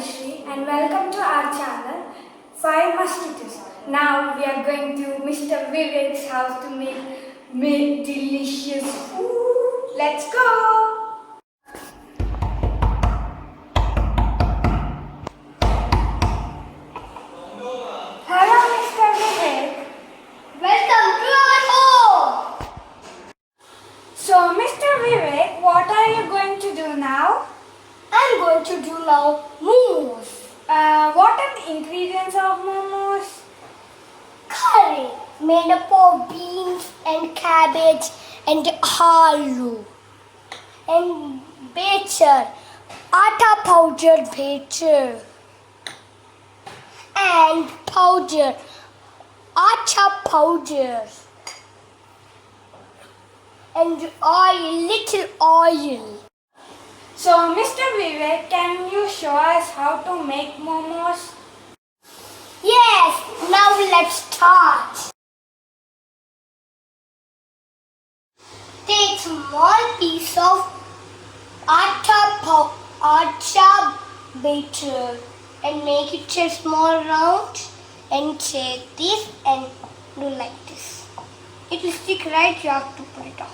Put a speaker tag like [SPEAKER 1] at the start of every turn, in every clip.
[SPEAKER 1] Anushree and welcome to our channel 5 Musketeers. Now we are going to Mr. Vivek's house to make delicious food. Let's go! Hello Mr. Vivek.
[SPEAKER 2] Welcome to our home!
[SPEAKER 1] So Mr. Vivek, what are you going to do now?
[SPEAKER 2] I'm going to do now momos.
[SPEAKER 1] What are the ingredients of momos?
[SPEAKER 2] Curry made up of beans and cabbage and aloo. And batter, atta powder batter. And powder, atta powder. And oil, little oil.
[SPEAKER 1] So Mr. Vivek, can you show us how to make momos?
[SPEAKER 2] Yes, now let's start. Take small piece of atta batter and make it a small round and take this and do like this. It will stick right, you have to put it on.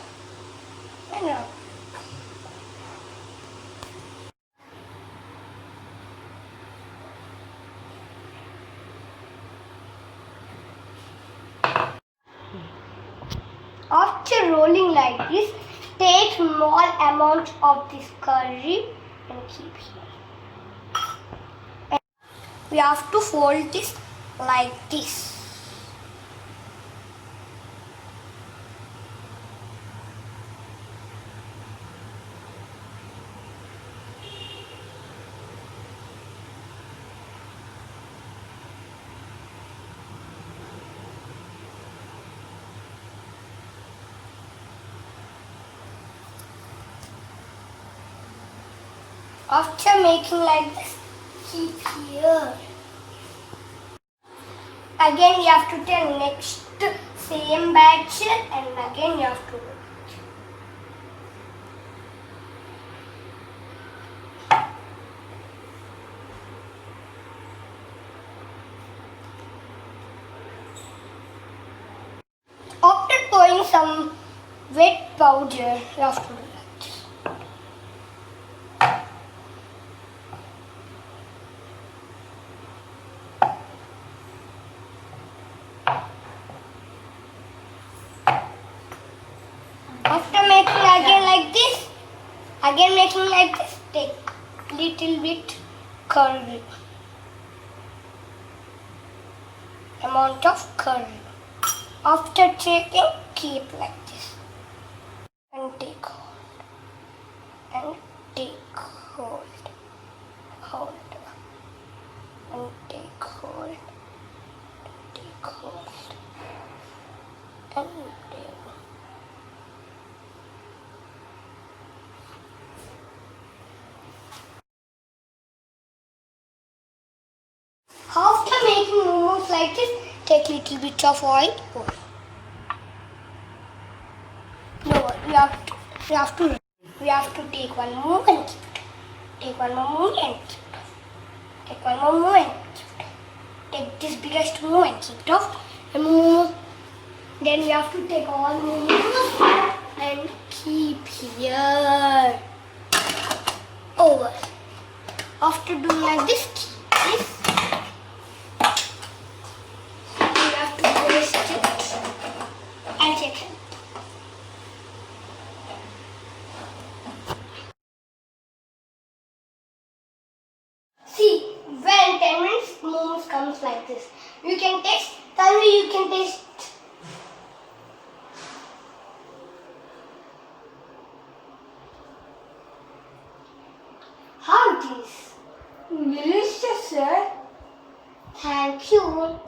[SPEAKER 2] And now. After rolling like this, take small amount of this curry and keep here. And we have to fold this like this. After making like this, keep here. Again you have to take next same batch and again you have to do it. After pouring some wet powder, you have to do like this. After making again like this, take little bit curry. Amount of curry. After taking, keep like this. And take hold. And take hold. Hold. And take hold. Take hold. And take. After making momos like this, take little bit of oil. No, we have to take one more and keep it. Take one more momo and keep it off. Take one more momo and keep it off. Take this biggest momo and keep it off. And momo. Then we have to take all momos and keep here. Over. After doing like this, keep this. And check it. See, when 10 minutes momos comes like this, you can taste. Tanvi, you can taste. How it is?
[SPEAKER 1] Delicious, sir.
[SPEAKER 2] Thank you.